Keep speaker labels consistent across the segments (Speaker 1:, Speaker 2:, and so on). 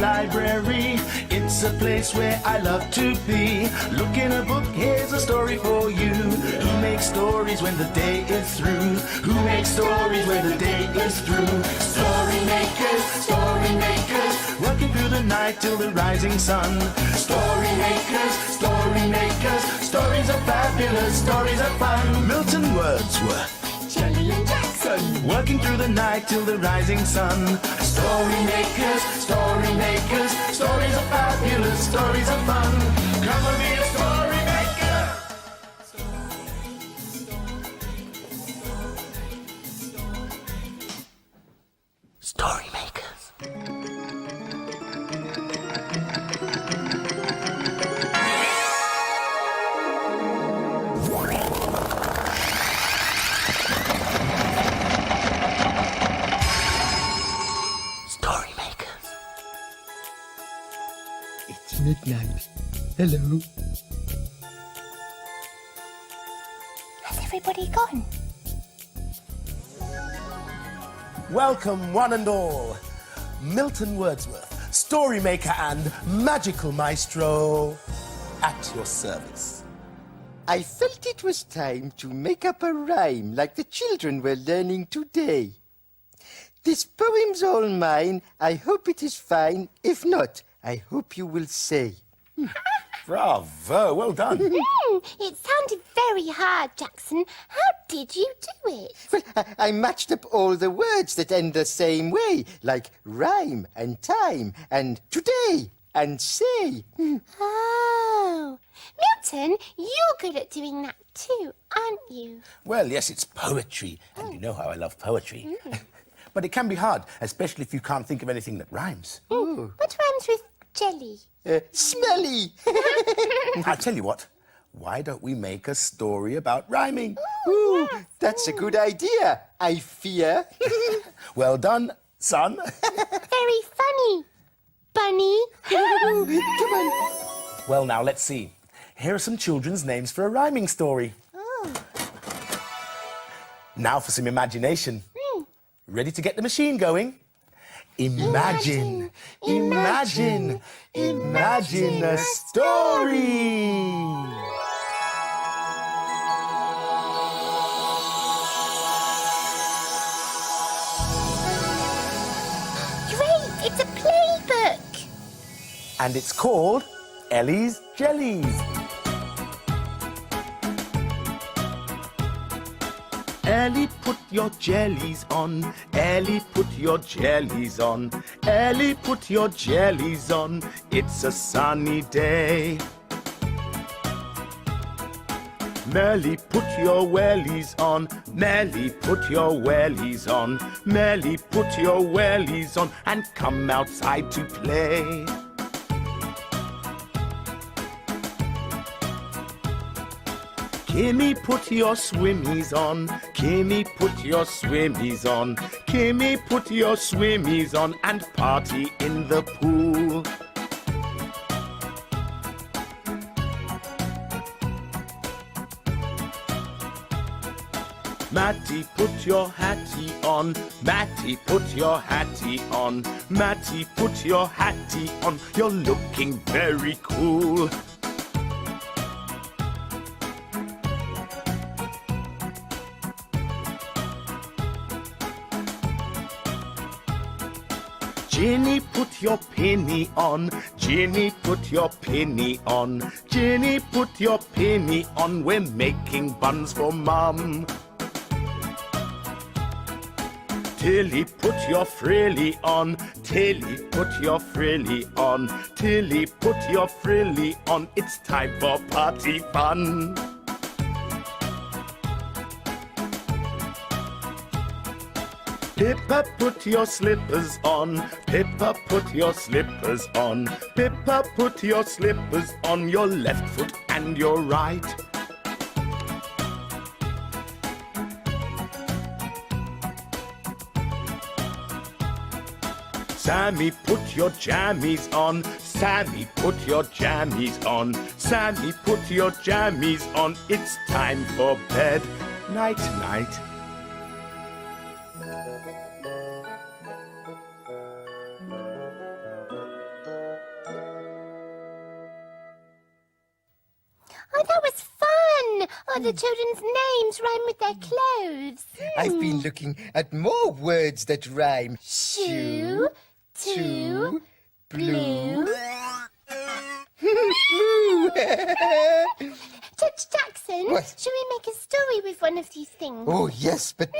Speaker 1: library. It's a place where I love to be. Look in a book, here's a story for you. Who makes stories when the day is through? Who makes stories when the day is through? Story makers, working through the night till the rising sun. Story makers, stories are fabulous, stories are fun. Milton Wordsworth,
Speaker 2: Shelley and Jackson,
Speaker 1: working through the night till the rising sun. Story makers, stories are fabulous, stories are fun. Come and be a story maker. Story makers. Story makers.
Speaker 3: It's midnight. Hello.
Speaker 2: has everybody gone?
Speaker 1: Welcome, one and all. Milton Wordsworth, story maker and magical maestro, at your service.
Speaker 3: I felt it was time to make up a rhyme like the children were learning today. This poem's all mine. I hope it is fine. If not, I hope you will say.
Speaker 1: Bravo, well done.
Speaker 2: It sounded very hard, Jackson. How did you do it?
Speaker 3: Well, I matched up all the words that end the same way, like rhyme and time and today and say.
Speaker 2: Oh. Milton, you're good at doing that too, aren't you?
Speaker 1: Well, yes, it's poetry, and you know how I love poetry. But it can be hard, especially if you can't think of anything that rhymes.
Speaker 2: What rhymes with jelly?
Speaker 3: Smelly.
Speaker 1: I'll tell you what, why don't we make a story about rhyming?
Speaker 3: Ooh, that's a good idea, I fear.
Speaker 1: Well done, son.
Speaker 2: Very funny, Bunny.
Speaker 3: Come on.
Speaker 1: Well, now, let's see. Here are some children's names for a rhyming story. Now for some imagination. Ready to get the machine going? Imagine a story.
Speaker 2: Great, it's a playbook.
Speaker 1: And it's called Ellie's Jellies. Ellie, put your jellies on. Ellie, put your jellies on. Ellie, put your jellies on. It's a sunny day. Melly, put your wellies on. Melly, put your wellies on. Melly, put your wellies on and come outside to play. Kimmy, put your swimmies on. Kimmy, put your swimmies on. Kimmy, put your swimmies on and party in the pool. Matty, put your hattie on. Matty, put your hattie on. Matty, put your hattie on. You're looking very cool. Ginny, put your pinny on. Ginny, put your pinny on. Ginny, put your pinny on. We're making buns for Mum. Tilly, put your frilly on. Tilly, put your frilly on. Tilly, put your frilly on. It's time for party fun. Pippa, put your slippers on. Pippa, put your slippers on. Pippa, put your slippers on. Your left foot and your right. Sammy, put your jammies on. Sammy, put your jammies on. Sammy, put your jammies on. It's time for bed. Night, night.
Speaker 2: all the children's names rhyme with their clothes.
Speaker 3: I've been looking at more words that rhyme.
Speaker 2: Shoe, two, blue.
Speaker 3: Blue.
Speaker 2: Judge Jackson,
Speaker 3: What?
Speaker 2: shall we make a story with one of these things?
Speaker 3: Oh, yes, but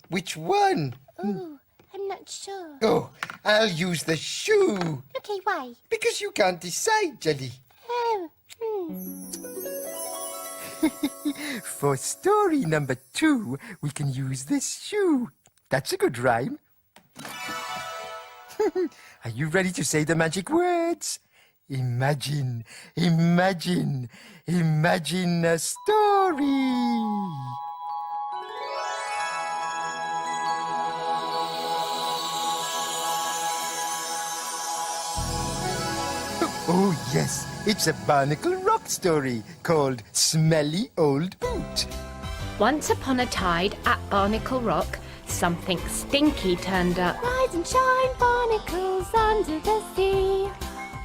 Speaker 3: which one?
Speaker 2: Oh, I'm not sure.
Speaker 3: Oh, I'll use the shoe.
Speaker 2: Okay, why?
Speaker 3: Because you can't decide, Jelly.
Speaker 2: Oh,
Speaker 3: For story number 2, we can use this shoe. That's a good rhyme. Are you ready to say the magic words? Imagine, imagine, imagine a story. Oh, yes, it's a Barnacle Rock story called Smelly Old Boot.
Speaker 4: Once upon a tide at Barnacle Rock, something stinky turned up.
Speaker 2: rise and shine, barnacles under the sea.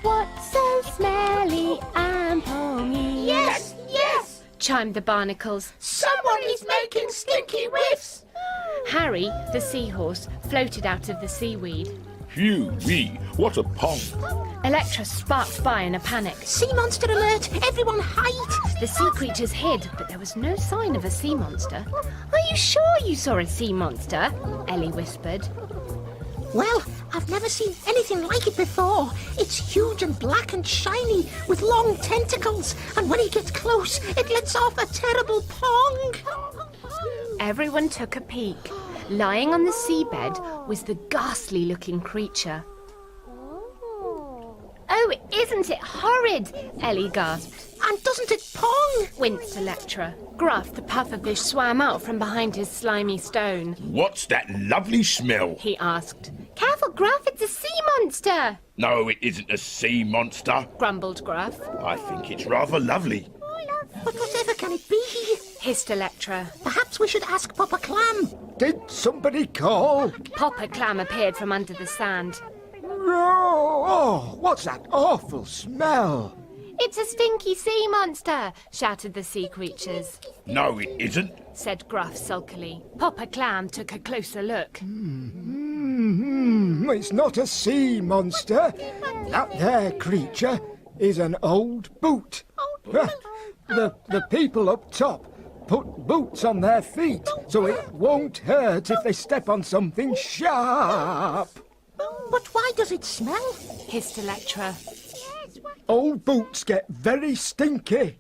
Speaker 2: What's so smelly and pongy?
Speaker 5: Yes, yes!
Speaker 4: Chimed the barnacles.
Speaker 5: Someone is making stinky whiffs!
Speaker 4: Harry, the seahorse, floated out of the seaweed.
Speaker 6: Phew-wee, what a pong.
Speaker 4: Electra sparked by in a panic.
Speaker 5: Sea monster alert! Everyone hide!
Speaker 4: The sea creatures hid, but there was no sign of a sea monster. Are you sure you saw a sea monster? Ellie whispered.
Speaker 5: Well, I've never seen anything like it before. It's huge and black and shiny, with long tentacles, and when he gets close, it lets off a terrible pong.
Speaker 4: Everyone took a peek. Lying on the seabed was the ghastly-looking creature. Oh, isn't it horrid? Ellie gasped.
Speaker 5: And doesn't it pong?
Speaker 4: Winced Electra. Gruff, the pufferfish, swam out from behind his slimy stone.
Speaker 6: What's that lovely smell?
Speaker 4: He asked. Careful, Gruff, it's a sea monster,
Speaker 6: No, it isn't a sea monster.
Speaker 4: grumbled Gruff.
Speaker 6: I think it's rather lovely.
Speaker 5: But whatever can it be?
Speaker 4: Hissed Electra.
Speaker 5: Perhaps we should ask Papa Clam.
Speaker 7: Did somebody call?
Speaker 4: Popper Clam appeared from under the sand.
Speaker 7: Oh, what's that awful smell?
Speaker 4: It's a stinky sea monster, shouted the sea creatures.
Speaker 6: No, it isn't.
Speaker 4: Said Gruff sulkily. Popper Clam took a closer look.
Speaker 7: It's not a sea monster. That there creature is an old boot. The people up top put boots on their feet so it won't hurt if they step on something sharp.
Speaker 5: But why does it smell?
Speaker 4: Hissed Electra.
Speaker 7: Old boots get very stinky.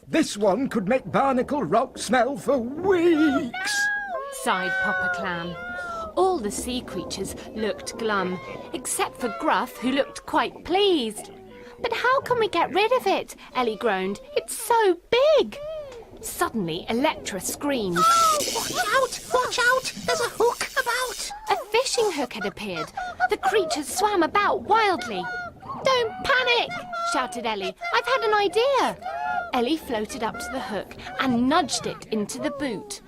Speaker 7: This one could make Barnacle Rock smell for weeks.
Speaker 4: Sighed Popper Clam. All the sea creatures looked glum, except for Gruff, who looked quite pleased. But how can we get rid of it? Ellie groaned. It's so big. Suddenly, Electra screamed.
Speaker 5: Watch out! Watch out! There's a hook about!
Speaker 4: A fishing hook had appeared. The creatures swam about wildly. Don't panic, shouted Ellie. I've had an idea. Ellie floated up to the hook and nudged it into the boot.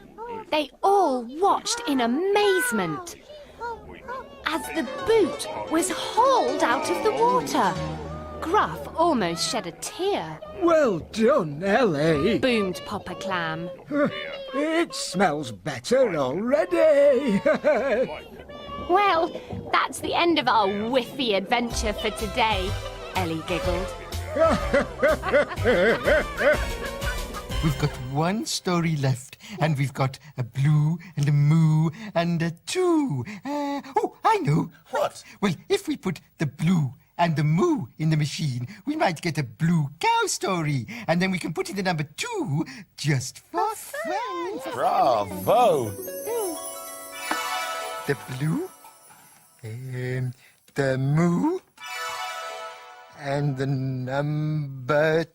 Speaker 4: They all watched in amazement as the boot was hauled out of the water. Gruff almost shed a tear.
Speaker 7: Well done, Ellie.
Speaker 4: Boomed Popper Clam.
Speaker 7: It smells better already.
Speaker 4: Well, that's the end of our whiffy adventure for today, Ellie giggled.
Speaker 3: We've got one story left, and we've got a blue and a moo and a two. Oh, I know.
Speaker 1: What?
Speaker 3: Well, if we put the blue and the moo in the machine, we might get a blue cow story, and then we can put in the number 2 just for fun.
Speaker 1: Bravo!
Speaker 3: The blue, the moo, and the number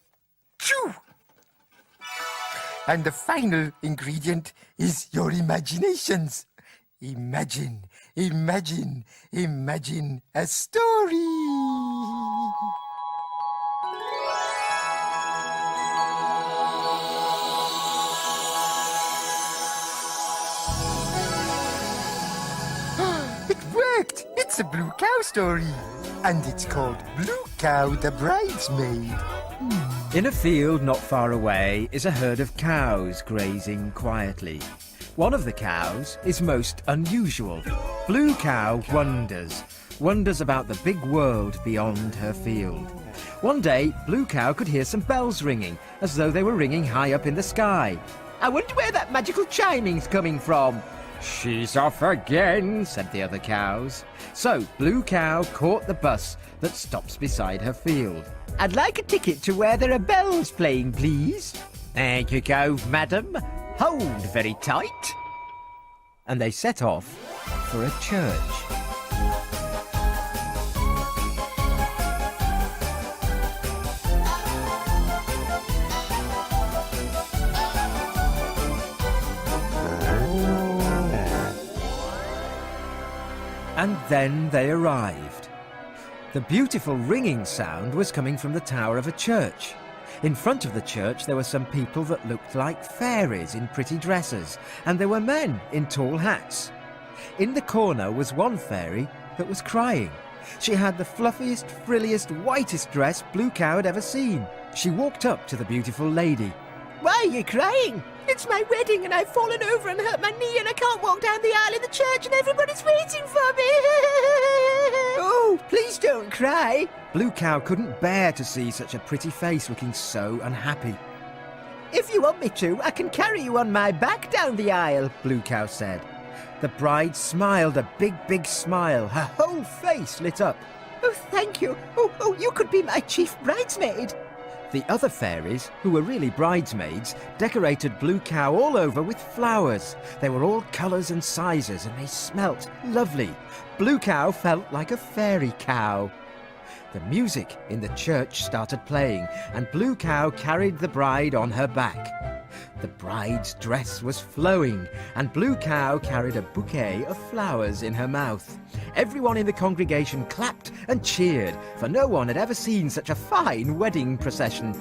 Speaker 3: 2. And the final ingredient is your imaginations. Imagine, imagine, imagine a story. It worked! It's It's a blue cow story, and it's called Blue Cow the Bridesmaid.
Speaker 8: In a field not far away is a herd of cows grazing quietly. One of the cows is most unusual. Blue Cow wonders about the big world beyond her field. One day, Blue Cow could hear some bells ringing, as though they were ringing high up in the sky. I wonder where that magical chiming's coming from. She's off again, said the other cows. So Blue Cow caught the bus that stops beside her field. I'd like a ticket to where there are bells playing, please. There you go, madam. Hold very tight. And they set off for a church. And then they arrived. The beautiful ringing sound was coming from the tower of a church. In front of the church there were some people that looked like fairies in pretty dresses, and there were men in tall hats. In the corner was one fairy that was crying. She had the fluffiest, frilliest, whitest dress Blue Cow had ever seen. She walked up to the beautiful lady. Why are you crying? It's my wedding and I've fallen over and hurt my knee and I can't walk down the aisle in the church and everybody's waiting for me. Oh, please don't cry. Blue Cow couldn't bear to see such a pretty face looking so unhappy. If you want me to, I can carry you on my back down the aisle, Blue Cow said. The bride smiled a big, big smile. Her whole face lit up. Oh, thank you. Oh, you could be my chief bridesmaid. The other fairies, who were really bridesmaids, decorated Blue Cow all over with flowers. They were all colours and sizes, and they smelt lovely. Blue Cow felt like a fairy cow. The music in the church started playing, and Blue Cow carried the bride on her back. The bride's dress was flowing, and Blue Cow carried a bouquet of flowers in her mouth. Everyone in the congregation clapped and cheered, for no one had ever seen such a fine wedding procession.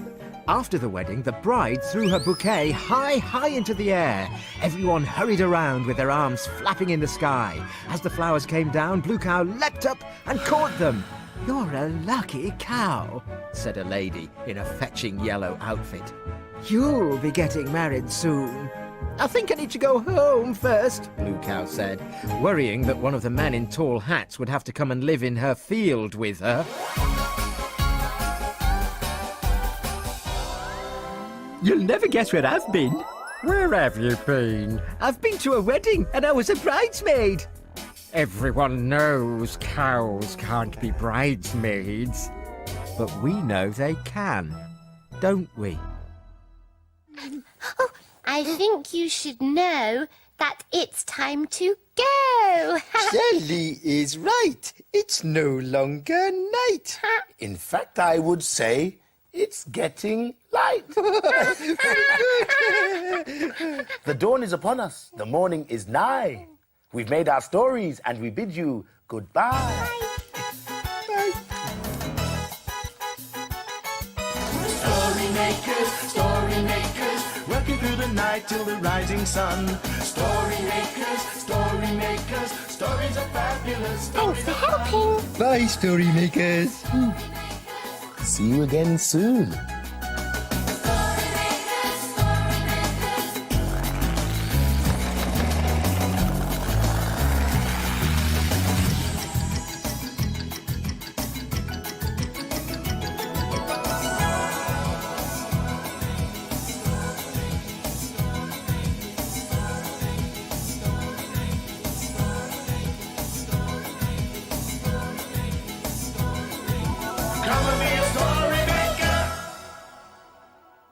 Speaker 8: After the wedding, the bride threw her bouquet high, high into the air. Everyone hurried around with their arms flapping in the sky. As the flowers came down, Blue Cow leapt up and caught them. "You're a lucky cow," said a lady in a fetching yellow outfit. "You'll be getting married soon." "I think I need to go home first," Blue Cow said, worrying that one of the men in tall hats would have to come and live in her field with her. "You'll never guess where I've been." "Where have you been?" "I've been to a wedding and I was a bridesmaid." "Everyone knows cows can't be bridesmaids." But we know they can, don't we?
Speaker 2: I think you should know that it's time to go.
Speaker 3: Sally is right. It's no longer night.
Speaker 1: In fact, I would say it's getting light. The dawn is upon us. The morning is nigh. We've made our stories and we bid you goodbye. Story makers, working through the night till the rising sun. Story makers, stories are fabulous.
Speaker 2: Thanks for helping.
Speaker 3: Bye, story makers.
Speaker 1: See you again soon.